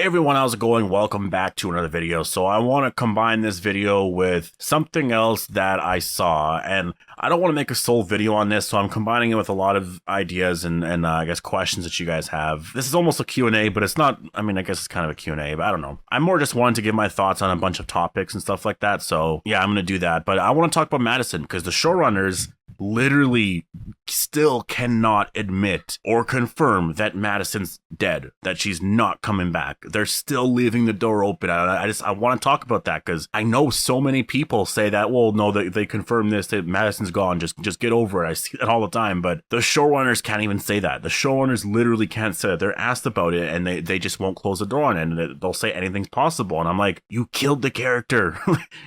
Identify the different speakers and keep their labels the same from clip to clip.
Speaker 1: Hey everyone, how's it going? Welcome back to another video. So I want to combine this video with something else that I saw, and I don't want to make a sole video on this, so I'm combining it with a lot of ideas and I guess questions that you guys have. This is almost a Q&A, but it's not, I mean, I guess it's kind of a Q&A, but I don't know. I'm more just wanting to give my thoughts on a bunch of topics and stuff like that, so yeah, I'm going to do that. But I want to talk about Madison, because the showrunners literally still cannot admit or confirm that Madison's dead, that she's not coming back. They're still leaving the door open. I want to talk about that, because I know so many people say that, well, no, they confirm this, that Madison's gone, just get over it. I see that all the time, but the showrunners can't even say that. The showrunners literally can't say that. They're asked about it, and they just won't close the door on it, and they'll say anything's possible. And I'm like, you killed the character.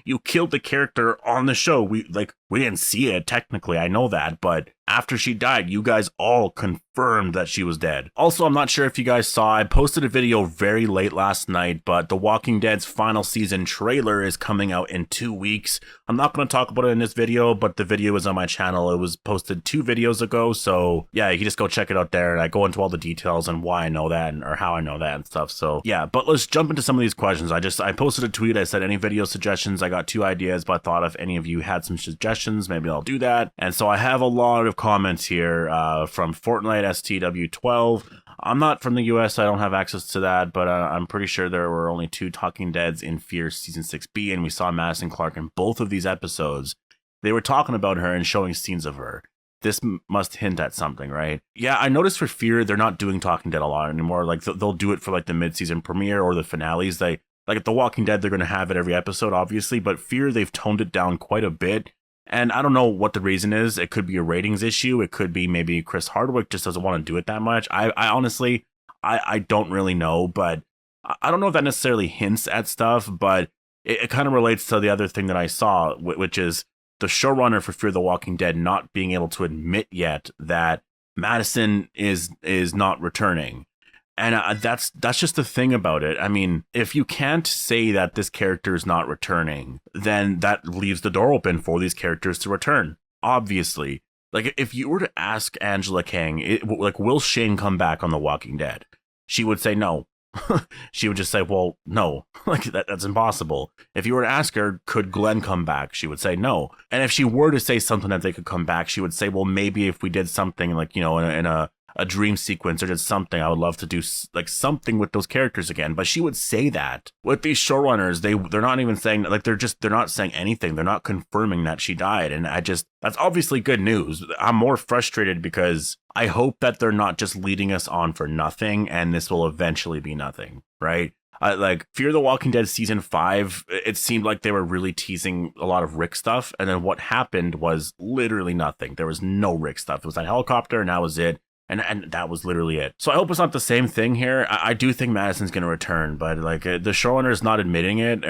Speaker 1: You killed the character on the show. We didn't see it, technically, I know that, but after she died, you guys all confirmed that she was dead. Also, I'm not sure if you guys saw, I posted a video very late last night, but The Walking Dead's final season trailer is coming out in 2 weeks. I'm not going to talk about it in this video, but the video is on my channel. It was posted 2 videos ago, so yeah, you can just go check it out there, and I go into all the details and why I know that, or how I know that and stuff. So yeah, but let's jump into some of these questions. I posted a tweet, I said any video suggestions. I got 2 ideas, but I thought if any of you had some suggestions, maybe I'll do that. And so I have a lot of comments here from Fortnite STW12. I'm not from the US, I don't have access to that, but I'm pretty sure there were only 2 Talking Deads in Fear Season 6B, and we saw Madison Clark in both of these episodes. They were talking about her and showing scenes of her. This must hint at something, right? Yeah, I noticed for Fear, they're not doing Talking Dead a lot anymore. Like, they'll do it for like the mid-season premiere or the finales. Like at The Walking Dead, they're going to have it every episode, obviously, but Fear, they've toned it down quite a bit. And I don't know what the reason is. It could be a ratings issue. It could be maybe Chris Hardwick just doesn't want to do it that much. I honestly, I don't really know, but I don't know if that necessarily hints at stuff, but it kind of relates to the other thing that I saw, which is the showrunner for Fear the Walking Dead not being able to admit yet that Madison is not returning. And that's just the thing about it. I mean, if you can't say that this character is not returning, then that leaves the door open for these characters to return. Obviously, like if you were to ask Angela Kang, will Shane come back on The Walking Dead? She would say no. She would just say, well, no, like that's impossible. If you were to ask her, could Glenn come back? She would say no. And if she were to say something that they could come back, she would say, well, maybe if we did something like, you know, in a dream sequence or just something, I would love to do like something with those characters again. But she would say that. With these showrunners, they're not even saying, like, they're not saying anything. They're not confirming that she died. And that's obviously good news. I'm more frustrated because I hope that they're not just leading us on for nothing, and this will eventually be nothing, right? Like Fear the Walking Dead season 5, it seemed like they were really teasing a lot of Rick stuff, and then what happened was literally nothing. There was no Rick stuff. It was that helicopter, and that was it. And that was literally it. So I hope it's not the same thing here. I do think Madison's going to return, but like the showrunner is not admitting it,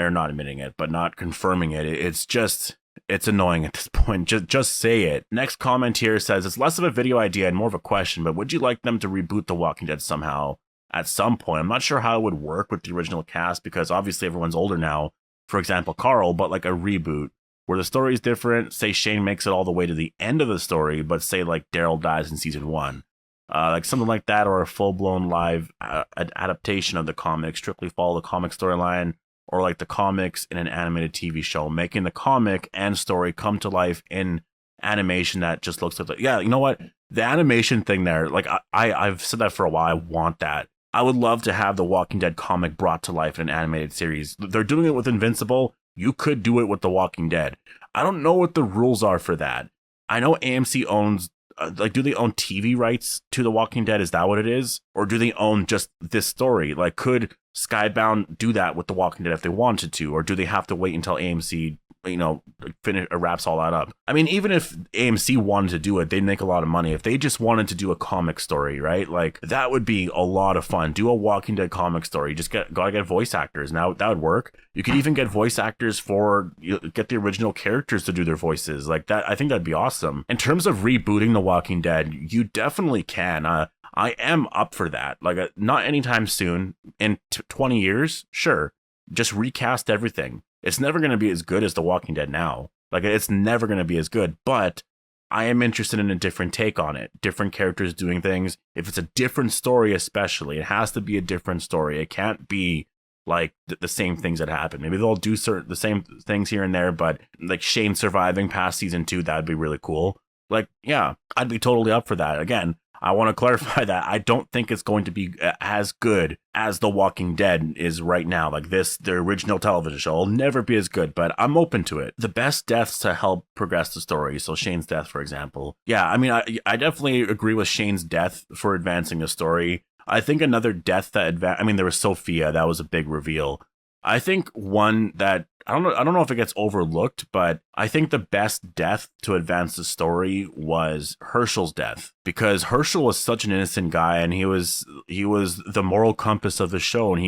Speaker 1: but not confirming it. It's annoying at this point. Just say it. Next comment here says, it's less of a video idea and more of a question, but would you like them to reboot The Walking Dead somehow at some point? I'm not sure how it would work with the original cast, because obviously everyone's older now. For example, Carl, but like a reboot where the story is different. Say Shane makes it all the way to the end of the story, but say like Daryl dies in season 1. Like something like that, or a full-blown live adaptation of the comics, strictly follow the comic storyline, or like the comics in an animated TV show, making the comic and story come to life in animation that just looks like, yeah, you know what? The animation thing there, like I've said that for a while, I want that. I would love to have the Walking Dead comic brought to life in an animated series. They're doing it with Invincible. You could do it with The Walking Dead. I don't know what the rules are for that. I know AMC owns, like, do they own TV rights to The Walking Dead? Is that what it is? Or do they own just this story? Like, could Skybound do that with The Walking Dead if they wanted to? Or do they have to wait until AMC, you know, finish or wraps all that up? I mean, even if AMC wanted to do it, they'd make a lot of money. If they just wanted to do a comic story, right? Like, that would be a lot of fun. Do a Walking Dead comic story. You just gotta get voice actors. Now, that would work. You could even get voice actors get the original characters to do their voices. Like that, I think that'd be awesome. In terms of rebooting The Walking Dead, you definitely can. I am up for that. Like, not anytime soon. In 20 years, sure. Just recast everything. It's never going to be as good as The Walking Dead now. Like, it's never going to be as good, but I am interested in a different take on it. Different characters doing things. If it's a different story, especially, it has to be a different story. It can't be like the same things that happen. Maybe they'll do the same things here and there, but like Shane surviving past season 2, that'd be really cool. Like, yeah, I'd be totally up for that. Again, I want to clarify that I don't think it's going to be as good as The Walking Dead is right now. Like the original television show will never be as good, but I'm open to it. The best deaths to help progress the story. So Shane's death, for example. Yeah, I mean, I definitely agree with Shane's death for advancing the story. I think another death that there was Sophia. That was a big reveal. I think one that I don't know if it gets overlooked, but I think the best death to advance the story was Herschel's death, because Herschel was such an innocent guy, and he was the moral compass of the show, and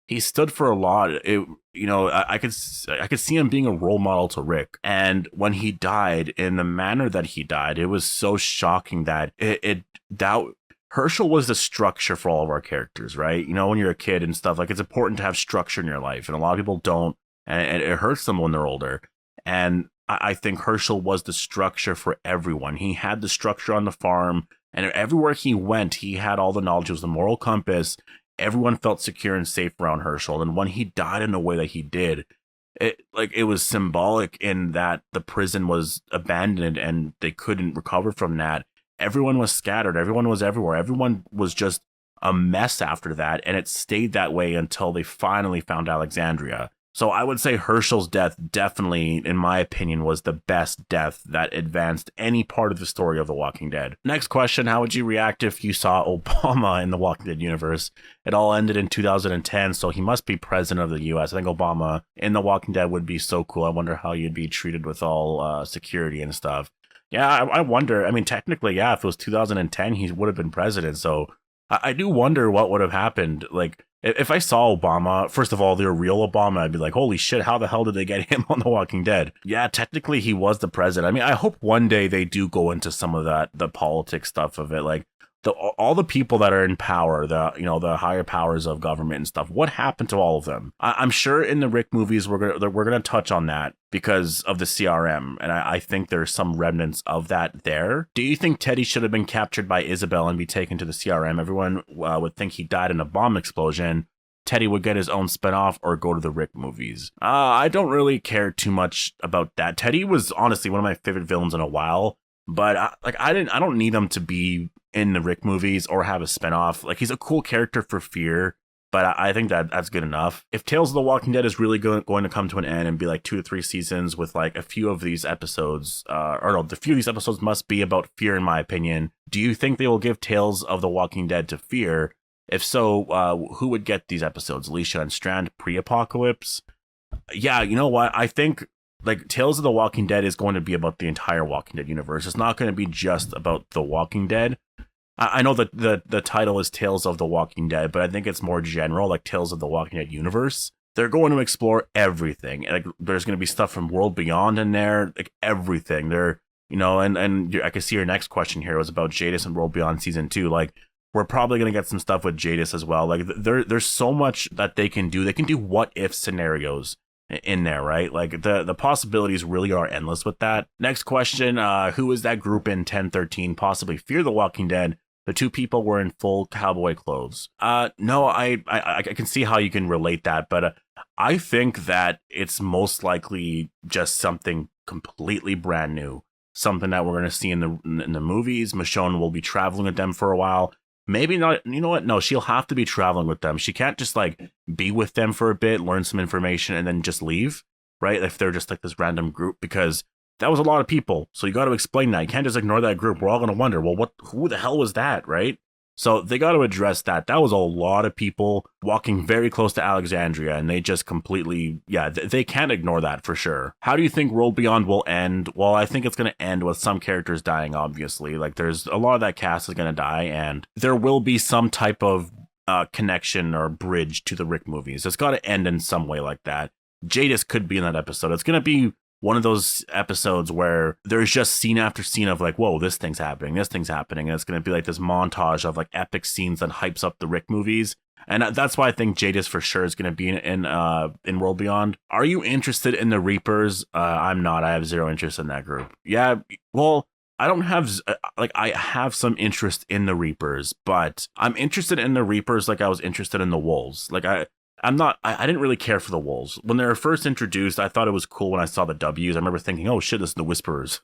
Speaker 1: he stood for a lot. I could see him being a role model to Rick, and when he died in the manner that he died, it was so shocking that Herschel was the structure for all of our characters, right? When you're a kid and stuff, like, it's important to have structure in your life, and a lot of people don't, and it hurts them when they're older. And I think Herschel was the structure for everyone. He had the structure on the farm, and everywhere he went, he had all the knowledge. It was the moral compass. Everyone felt secure and safe around Herschel. And when he died in the way that he did, it was symbolic in that the prison was abandoned and they couldn't recover from that. Everyone was scattered. Everyone was everywhere. Everyone was just a mess after that. And it stayed that way until they finally found Alexandria. So I would say Herschel's death definitely, in my opinion, was the best death that advanced any part of the story of The Walking Dead. Next question, how would you react if you saw Obama in The Walking Dead universe? It all ended in 2010, so he must be president of the US. I think Obama in The Walking Dead would be so cool. I wonder how you'd be treated with all security and stuff. Yeah, I wonder. I mean, technically, yeah, if it was 2010, he would have been president. So I do wonder what would have happened. Like, if I saw Obama, first of all, the real Obama, I'd be like, holy shit, how the hell did they get him on The Walking Dead? Yeah, technically, he was the president. I mean, I hope one day they do go into some of that, the politics stuff of it. Like, all the people that are in power, the higher powers of government and stuff, what happened to all of them? I'm sure in the Rick movies we're gonna touch on that because of the CRM, and I think there's some remnants of that there. Do you think Teddy should have been captured by Isabel and be taken to the CRM? Everyone would think he died in a bomb explosion. Teddy would get his own spinoff or go to the Rick movies. I don't really care too much about that. Teddy was honestly one of my favorite villains in a while, but I don't need him to be in the Rick movies or have a spinoff. Like, he's a cool character for Fear, but I think that's good enough. If Tales of the Walking Dead is really going to come to an end and be like 2 to 3 seasons with like a few of these episodes, the few of these episodes must be about Fear, in my opinion. Do you think they will give Tales of the Walking Dead to Fear? If so, who would get these episodes? Alicia and Strand pre-apocalypse? Yeah, you know what? I think like Tales of the Walking Dead is going to be about the entire Walking Dead universe. It's not going to be just about The Walking Dead. I know that the title is Tales of the Walking Dead, but I think it's more general, like Tales of the Walking Dead universe. They're going to explore everything. Like, there's going to be stuff from World Beyond in there, like everything. They're, and I can see your next question here was about Jadis and World Beyond season 2. Like, we're probably going to get some stuff with Jadis as well. Like, there's so much that they can do. They can do what if scenarios in there, right? Like, the possibilities really are endless with that. Next question, who is that group in 1013 possibly Fear the Walking Dead? The 2 people were in full cowboy clothes. No, I can see how you can relate that, but I think that it's most likely just something completely brand new, something that we're going to see in the movies. Michonne will be traveling with them for a while. Maybe not. You know what? No, she'll have to be traveling with them. She can't just like be with them for a bit, learn some information, and then just leave, right? If they're just like this random group, because that was a lot of people. So you got to explain that. You can't just ignore that group. We're all going to wonder, well, who the hell was that, right? So they got to address that. That was a lot of people walking very close to Alexandria, and they just completely, they can't ignore that for sure. How do you think World Beyond will end? Well, I think it's going to end with some characters dying, obviously. Like, there's a lot of that cast is going to die, and there will be some type of connection or bridge to the Rick movies. It's got to end in some way like that. Jadis could be in that episode. It's going to be one of those episodes where there's just scene after scene of like, whoa, this thing's happening, and it's going to be like this montage of like epic scenes that hypes up the Rick movies. And that's why I think Jadis for sure is going to be in World Beyond. Are you interested in the Reapers? I'm not. I have zero interest in that group. Yeah, well, I don't have like I have some interest in the Reapers, but I'm interested in the Reapers like I was interested in the Wolves. Like I'm not. I didn't really care for the Wolves when they were first introduced. I thought it was cool when I saw the W's. I remember thinking, "Oh shit, this is the Whisperers,"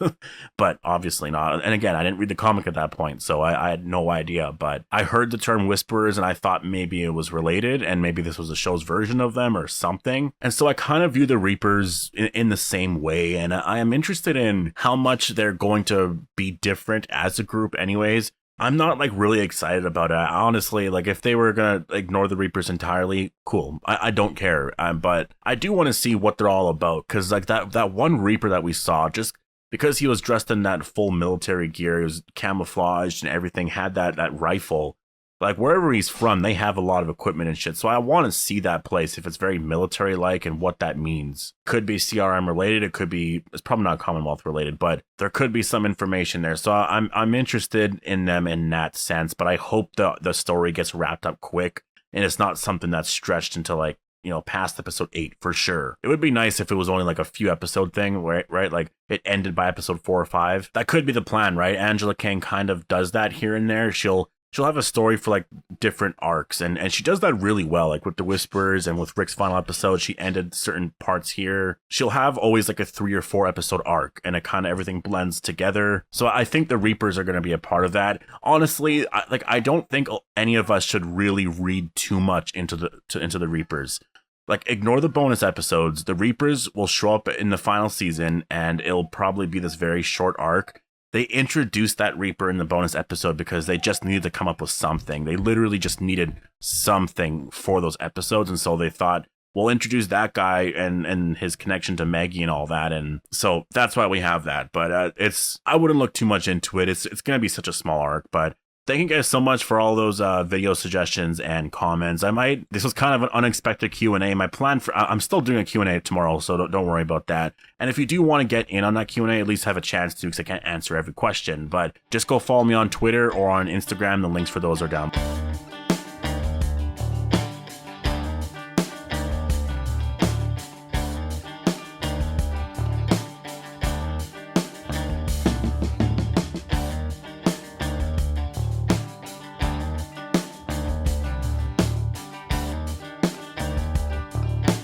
Speaker 1: but obviously not. And again, I didn't read the comic at that point, so I had no idea. But I heard the term Whisperers, and I thought maybe it was related, and maybe this was the show's version of them or something. And so I kind of view the Reapers in the same way, and I am interested in how much they're going to be different as a group, anyways. I'm not like really excited about it. Honestly, like if they were gonna ignore the Reapers entirely, cool. I don't care. But I do want to see what they're all about, because like that one Reaper that we saw, just because he was dressed in that full military gear, he was camouflaged and everything, had that rifle. Like wherever he's from, they have a lot of equipment and shit. So I want to see that place if it's very military like and what that means. Could be CRM related. It could be, it's probably not Commonwealth related, but there could be some information there. So I'm interested in them in that sense, but I hope the story gets wrapped up quick and it's not something that's stretched into like, you know, past episode 8 for sure. It would be nice if it was only like a few episode thing, right? Like it ended by episode 4 or 5. That could be the plan, right? Angela Kang kind of does that here and there. She'll have a story for like different arcs, and she does that really well. Like with the Whisperers and with Rick's final episode, she ended certain parts here. She'll have always like a 3 or 4 episode arc, and it kind of everything blends together. So I think the Reapers are going to be a part of that. Honestly, I don't think any of us should really read too much into the Reapers. Like, ignore the bonus episodes. The Reapers will show up in the final season, and it'll probably be this very short arc. They introduced that Reaper in the bonus episode because they just needed to come up with something. They literally just needed something for those episodes. And so they thought, we'll introduce that guy and his connection to Maggie and all that. And so that's why we have that. But I wouldn't look too much into it. It's going to be such a small arc. But thank you guys so much for all those video suggestions and comments. This was kind of an unexpected Q&A. My plan I'm still doing a Q&A tomorrow, so don't worry about that. And if you do want to get in on that Q&A, at least have a chance to, because I can't answer every question. But just go follow me on Twitter or on Instagram. The links for those are down below.